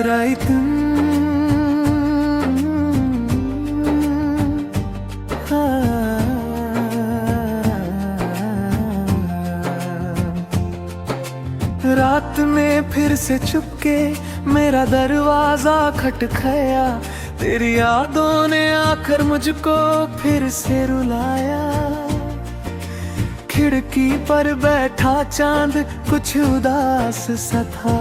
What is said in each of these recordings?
right रात में फिर से चुपके मेरा दरवाजा खटखया। तेरी यादों ने आकर मुझको फिर से रुलाया। खिड़की पर बैठा चांद कुछ उदास सा था।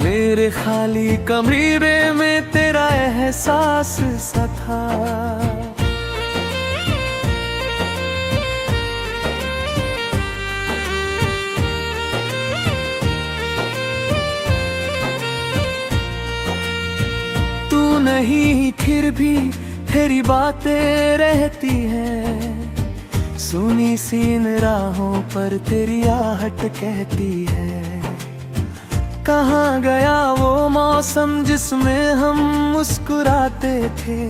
मेरे खाली कमरे में तेरा एहसास सा था। तू नहीं फिर भी तेरी बातें रहती हैं। सुनी सीन राहों पर तेरी आहट कहती है। कहाँ गया वो मौसम जिसमें हम मुस्कुराते थे।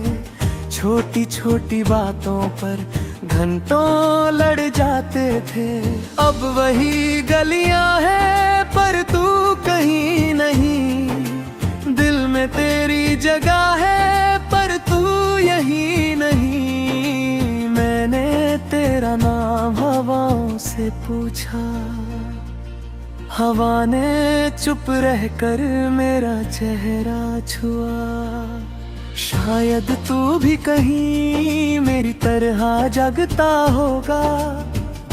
छोटी छोटी बातों पर घंटों लड़ जाते थे। अब वही गलियां हैं पर तू कहीं नहीं। दिल में तेरी जगह है पर तू यही नहीं। मैंने तेरा नाम हवाओं से पूछा। हवा ने चुप रहकर मेरा चेहरा छुआ। शायद तू भी कहीं मेरी तरह जगता होगा।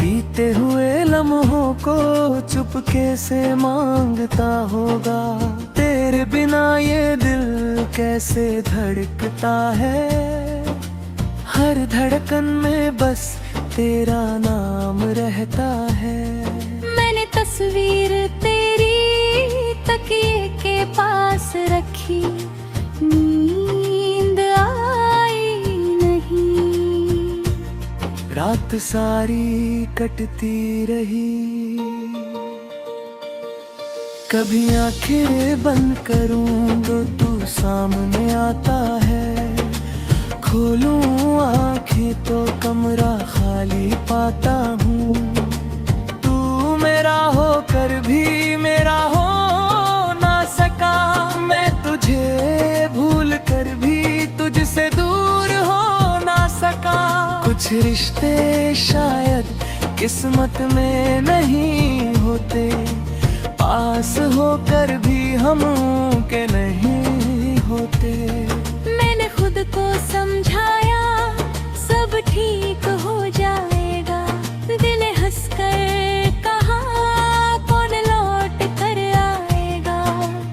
बीते हुए लम्हों को चुपके से मांगता होगा। तेरे बिना ये दिल कैसे धड़कता है। हर धड़कन में बस तेरा नाम रहता है। मैंने तस्वीर तेरी तकिए के पास रखी। नींद आई नहीं। रात सारी कटती रही। कभी आंखें बंद करूं तो तू सामने आता है। खोलूं आंखें तो कमरा खाली पाता हूँ। तू मेरा होकर भी मेरा हो ना सका। मैं तुझे भूल कर भी तुझसे दूर हो ना सका। कुछ रिश्ते शायद किस्मत में नहीं होते। पास होकर भी हम के नहीं होते। मैंने खुद को समझाया सब ठीक हो जाएगा। दिल हंसकर कहा कौन लौट कर आएगा।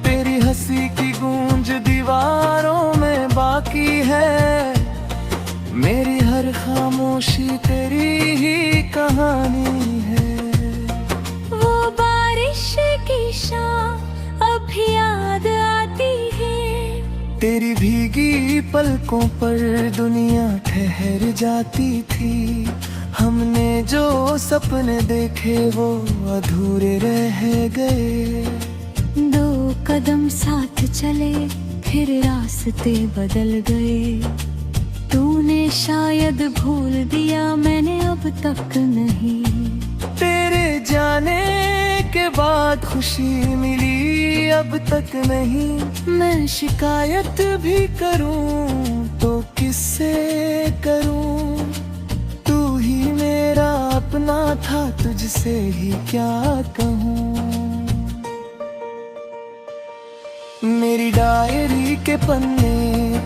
तेरी हंसी की गूंज दीवारों में बाकी है। मेरी हर खामोशी तेरी ही कहानी है। वो बारिश की शाम अब याद आती है। तेरी भीगी पलकों पर दुनिया ठहर जाती थी। हमने जो सपने देखे वो अधूरे रह गए। दो कदम साथ चले फिर रास्ते बदल गए। तूने शायद भूल दिया मैंने अब तक नहीं। तेरे जाने के बाद खुशी मिली अब तक नहीं। मैं शिकायत भी करूं तो किससे करूं। तू ही मेरा अपना था तुझसे ही क्या कहूं। मेरी डायरी के पन्ने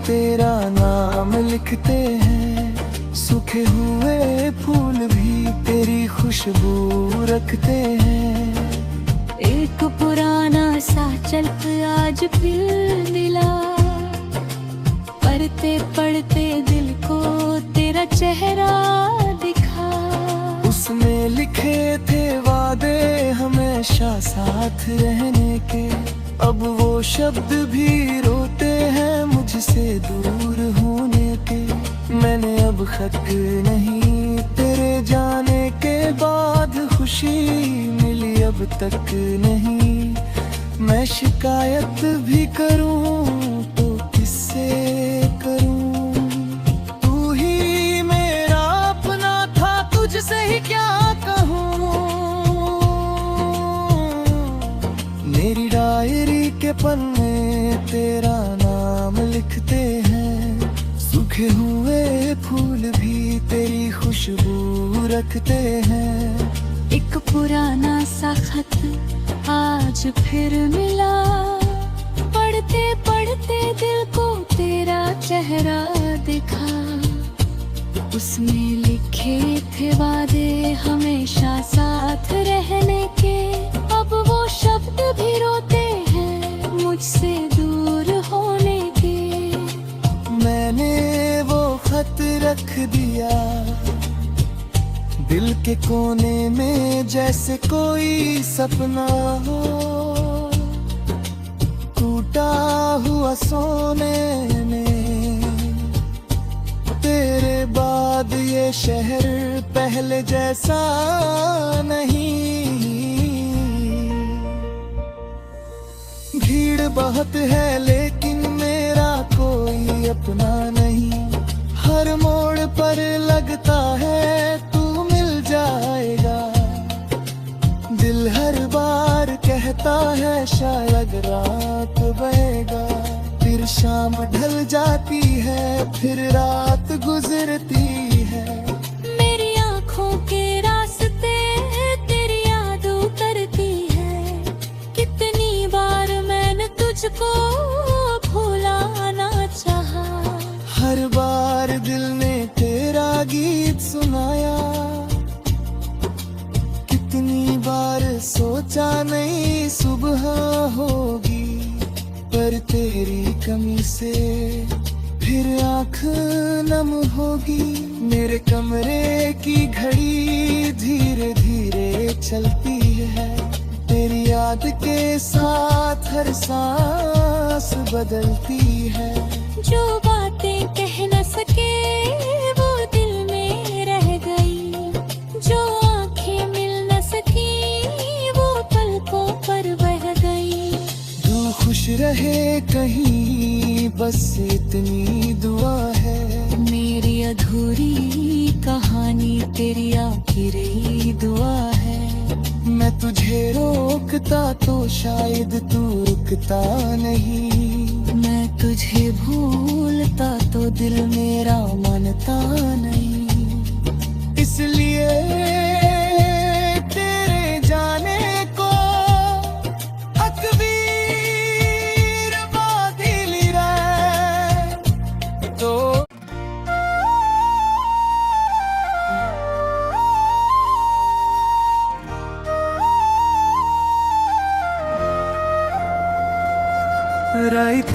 तेरा नाम लिखते हैं। सूखे हुए फूल भी तेरी खुशबू रखते हैं। एक पुराना सा चलक आज फिर दिला। पढ़ते पढ़ते दिल को तेरा चेहरा दिखा। उसमें लिखे थे वादे हमेशा साथ रहने के। अब वो शब्द भी रोते हैं मुझसे दूर होने के। मैंने अब खत नहीं तेरे जाने के बाद खुशी मिली अब तक नहीं। मैं शिकायत भी करूं तो किससे करूं। तू ही मेरा अपना था तुझसे ही क्या कहूं। मेरी डायरी के पन्ने सूखे हुए फूल भी तेरी खुशबू रखते हैं। एक पुराना सा खत आज फिर मिला, पढ़ते पढ़ते दिल को तेरा चेहरा दिखा। उसमें लिखे थे वादे हमेशा साथ रहने के, अब वो शब्द भी रोते हैं मुझसे दूर होने के। मैंने वो खत रख दिया दिल के कोने में, जैसे कोई सपना हो टूटा हुआ सोने में। तेरे बाद ये शहर पहले जैसा नहीं, भीड़ बहुत है लेकिन मेरा कोई अपना नहीं। हर मोड़ पर लगता है तू मिल जाएगा, दिल हर बार कहता है शायद रात बहेगा। फिर शाम ढल जाती है, फिर रात गुजरती है। मेरी आँखों के रास्ते तेरी याद उतरती है। कितनी बार मैंने तुझको भुलाना चाहा, हर बार दिल ने तेरा गीत सुनाया। कितनी बार सोचा नहीं सुबह होगी, पर तेरी कमी से फिर आँख नम होगी। मेरे कमरे की घड़ी धीरे धीरे चलती है, तेरी याद के साथ हर सांस बदलती है। जो बातें कह न सके वो दिल में रह गई, जो आंखें मिल न सकी वो पलकों पर बह गई। तू खुश रहे कहीं बस इतनी दुआ है। मेरी अधूरी कहानी तेरी आखिरी दुआ है। मैं तुझे रोकता तो शायद तू रुकता नहीं, मैं तुझे भूलता तो दिल मेरा मानता नहीं। इसलिए तेरे जाने को अकबीर बाधिल रहे तो। Right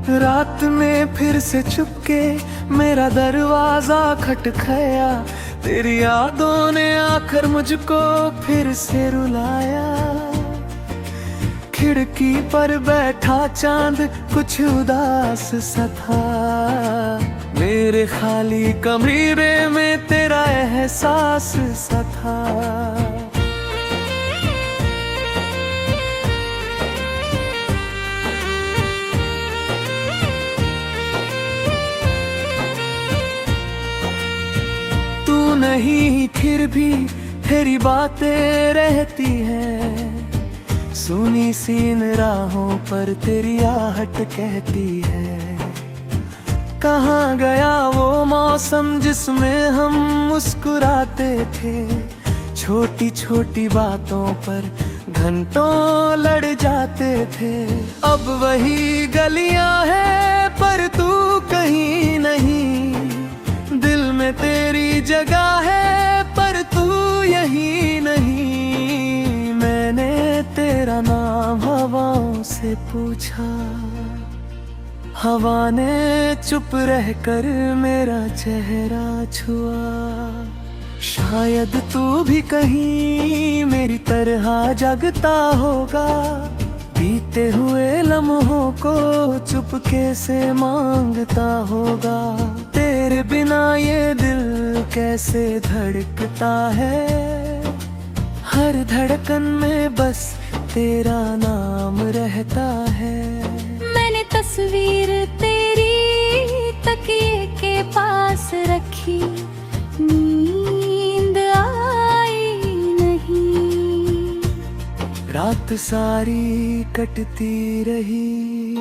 रात में फिर से चुपके मेरा दरवाजा खटखया। तेरी यादों ने आकर मुझको फिर से रुलाया। खिड़की पर बैठा चांद कुछ उदास सा था, मेरे खाली कमरे में तेरा एहसास सा था। तू नहीं फिर भी तेरी बातें रहती हैं, सुनी सीन राहों पर तेरी आहट कहती है। कहाँ गया वो मौसम जिसमें हम मुस्कुराते थे, छोटी छोटी बातों पर घंटों लड़ जाते थे। अब वही गलियां हैं पर तू कहीं नहीं, दिल में तेरी जगह है पर तू यही नहीं। मैंने तेरा नाम हवाओं से पूछा, हवा ने चुप रहकर मेरा चेहरा छुआ। शायद तू भी कहीं मेरी तरह जगता होगा, बीते हुए लम्हों को चुपके से मांगता होगा। तेरे बिना ये दिल कैसे धड़कता है, हर धड़कन में बस तेरा नाम रहता है। मैंने तस्वीर तेरी तकिए के पास रखी, नींद आ रात सारी कटती रही।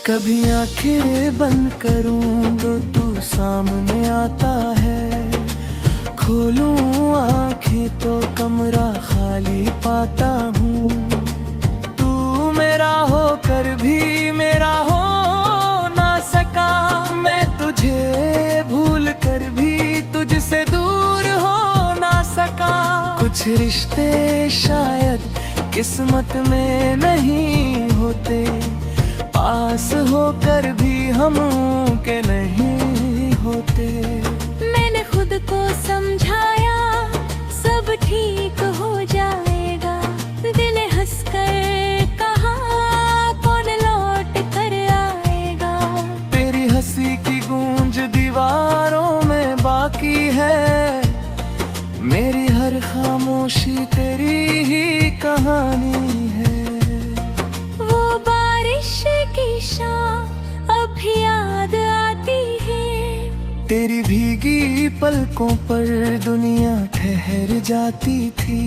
कभी आंखें बंद करूं तो तू सामने आता है, खोलूं आंखें तो कमरा खाली पाता हूँ। तू मेरा होकर भी मेरा हो ना सका, मैं तुझे भूल कर भी तुझसे दूर हो ना सका। कुछ रिश्ते शायद किस्मत में नहीं होते, पास होकर भी हम के नहीं होते। मैंने खुद को समझाया सब ठीक हो जाएगा, दिल हंस कर कहा कौन लौट कर आएगा। तेरी हंसी की गूंज दीवारों में बाकी है, मेरी हर खामोशी तेरी ही कहानी है। वो बारिश की शाम अब याद आती है, तेरी भीगी पलकों पर दुनिया ठहर जाती थी।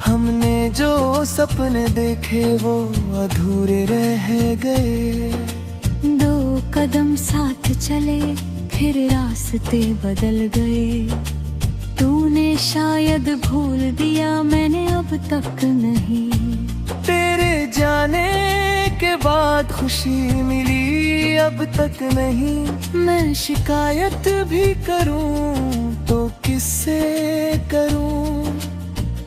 हमने जो सपने देखे वो अधूरे रह गए। दो कदम साथ चले फिर रास्ते बदल गए। तूने शायद भूल दिया, मैंने अब तक नहीं। तेरे जाने के बाद खुशी मिली अब तक नहीं। मैं शिकायत भी करूं तो किससे करूं,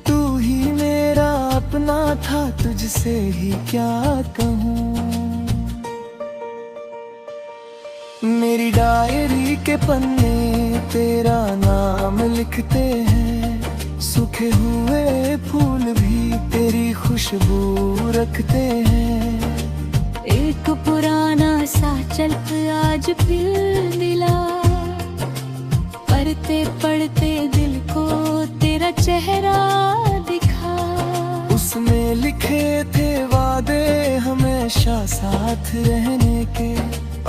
तू ही मेरा अपना था, तुझसे ही क्या कहूं। मेरी डायरी के पन्ने तेरा नाम लिखते हैं, सूखे हुए फूल भी तेरी खुशबू रखते हैं। एक पुराना सा चल आज फिर मिला, पढ़ते पढ़ते दिल को तेरा चेहरा दिखा। उसमें लिखे थे वादे हमेशा साथ रहने के,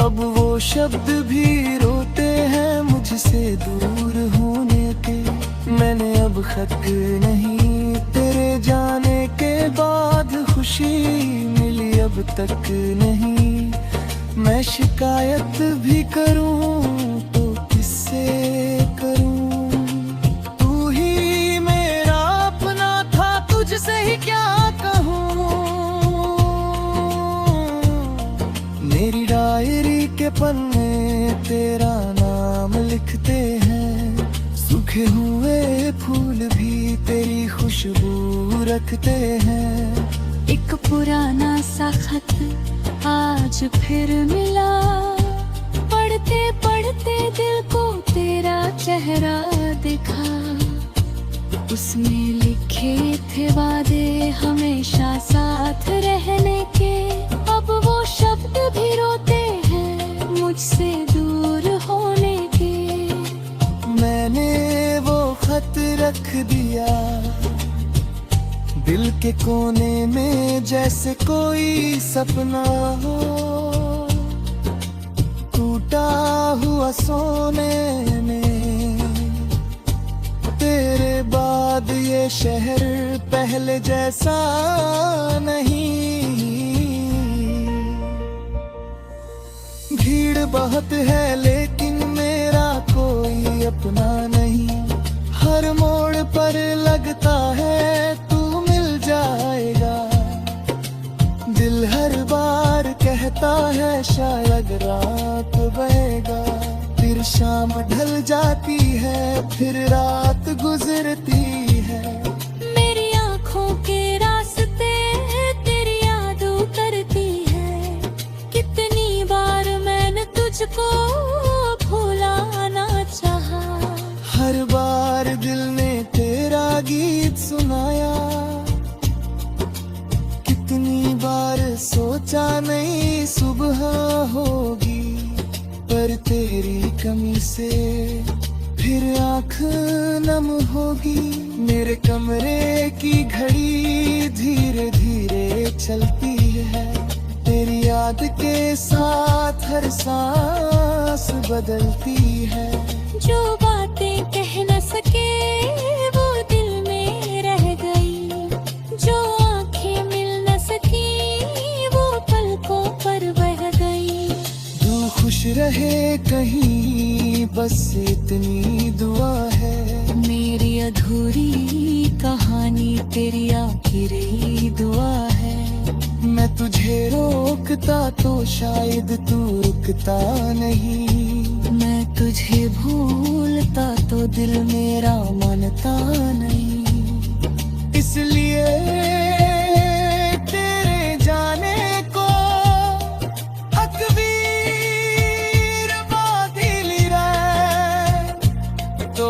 अब वो शब्द भी रोते हैं मुझसे दूर होने के। मैंने अब खत नहीं तेरे जाने के बाद खुशी मिली अब तक नहीं। मैं शिकायत भी करूं तो किससे करूं, तू ही मेरा अपना था, तुझसे ही क्या कहूं। मेरी डायरी के पन्ने तेरा नाम लिखते हैं, सूखे हुए फूल भी तेरी खुशबू रखते हैं। एक पुराना सा खत आज फिर मिला, पढ़ते पढ़ते दिल को तेरा चेहरा दिखा। उसमें लिखे थे वादे हमेशा साथ रहने के, अब वो शब्द भी रोते हैं मुझसे दूर होने के। मैंने वो खत रख दिया दिल के कोने में, जैसे कोई सपना हो टूटा हुआ सोने में। तेरे बाद ये शहर पहले जैसा नहीं, भीड़ बहुत है लेकिन मेरा कोई अपना नहीं। हर मोड़ पर लगता है तू मिल जाएगा, दिल हर बार कहता है शायद रात बहेगा। फिर शाम ढल जाती है फिर रात गुजरती है। मेरी आँखों के रास्ते तेरी याद उतरती है, कितनी बार मैंने तुझको भुलाना चाहा। हर बार दिल ने तेरा गीत सुनाया, कितनी बार सोचा नहीं सुबह होगी, पर तेरी कमी से फिर आँख नम होगी। मेरे कमरे की घड़ी धीरे धीरे चलती है, तेरी याद के साथ हर सांस बदलती है। जो बातें कह न सके वो दिल में रह गई, रहे कहीं, बस इतनी दुआ है। मेरी अधूरी कहानी तेरी आखिरी दुआ है। मैं तुझे रोकता तो शायद तू रुकता नहीं। मैं तुझे भूलता तो दिल मेरा मानता नहीं। इसलिए तेरे जाने को अकबीर बाधिल रहे तो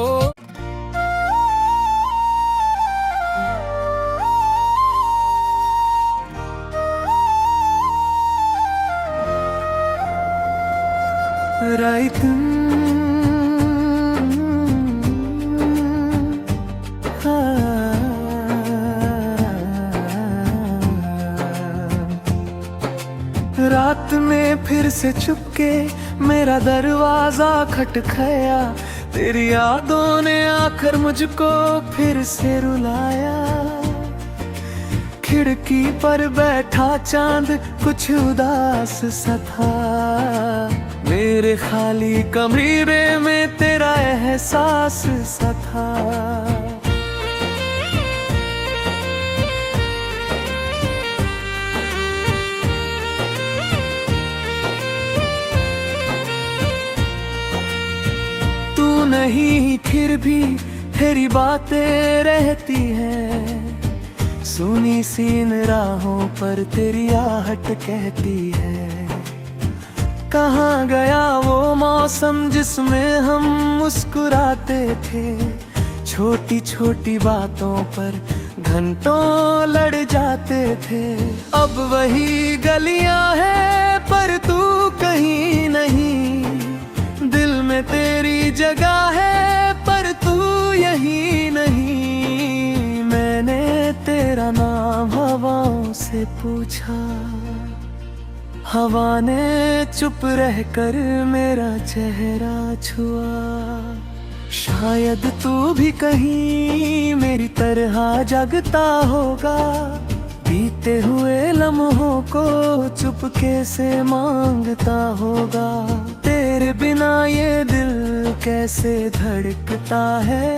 रात रात में फिर से चुपके मेरा दरवाजा खटखया। तेरी यादों ने आकर मुझको फिर से रुलाया। खिड़की पर बैठा चांद कुछ उदास सा था। मेरे खाली कमरे में तेरा एहसास सा था। तू नहीं फिर भी तेरी बातें रहती हैं। सुनी सीन राहों पर तेरी आहट कहती है। कहाँ गया वो मौसम जिसमें हम मुस्कुराते थे। छोटी छोटी बातों पर घंटों लड़ जाते थे। अब वही गलियां हैं पर तू कहीं नहीं। दिल में तेरी जगह है पर तू यही नहीं। मैंने तेरा नाम हवाओं से पूछा। हवा ने चुप रहकर मेरा चेहरा छुआ। शायद तू भी कहीं मेरी तरह जगता होगा। बीते हुए लम्हों को चुपके से मांगता होगा। तेरे बिना ये दिल कैसे धड़कता है।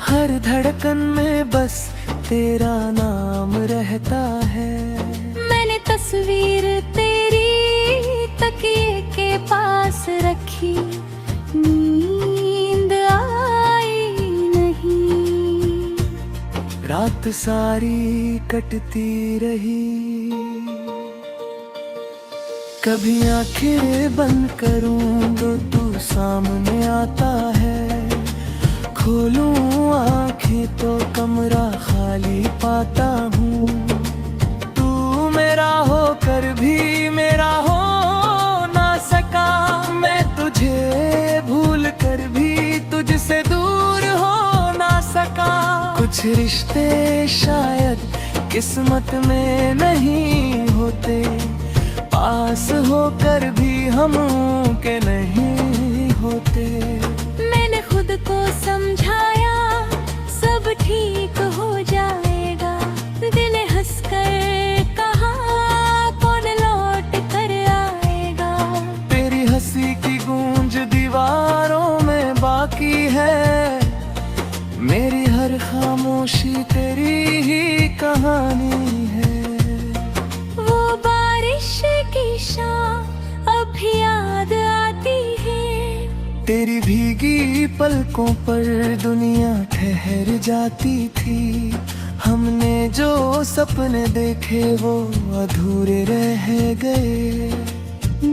हर धड़कन में बस तेरा नाम रहता है। मैंने तस्वीर तेरी तकिए के पास रखी। नींद आई नहीं। रात सारी कटती रही। कभी आंखें बंद करूं तो तू सामने आता है। खोलूं आंखें तो कमरा खाली पाता हूँ। तू मेरा होकर भी मेरा हो ना सका। मैं तुझे भूल कर भी तुझसे दूर हो ना सका। कुछ रिश्ते शायद किस्मत में नहीं होते। पास होकर भी हम के नहीं होते। मैंने खुद को समझाया सब ठीक हो जाएगा। दिल हंसकर कहा कौन लौट कर आएगा। तेरी हंसी की गूंज दीवारों में बाकी है। मेरी हर खामोशी तेरी ही कहानी है। वो बारिश की शाम अब याद आती है। तेरी भीगी पलकों पर दुनिया ठहर जाती थी। हमने जो सपने देखे वो अधूरे रह गए।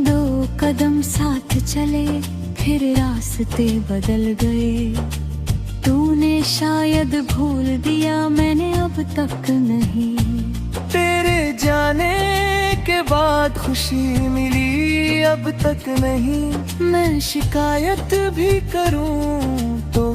दो कदम साथ चले फिर रास्ते बदल गए। तूने शायद भूल दिया मैंने अब तक नहीं। तेरे जाने के बाद खुशी मिली अब तक नहीं। मैं शिकायत भी करूं तो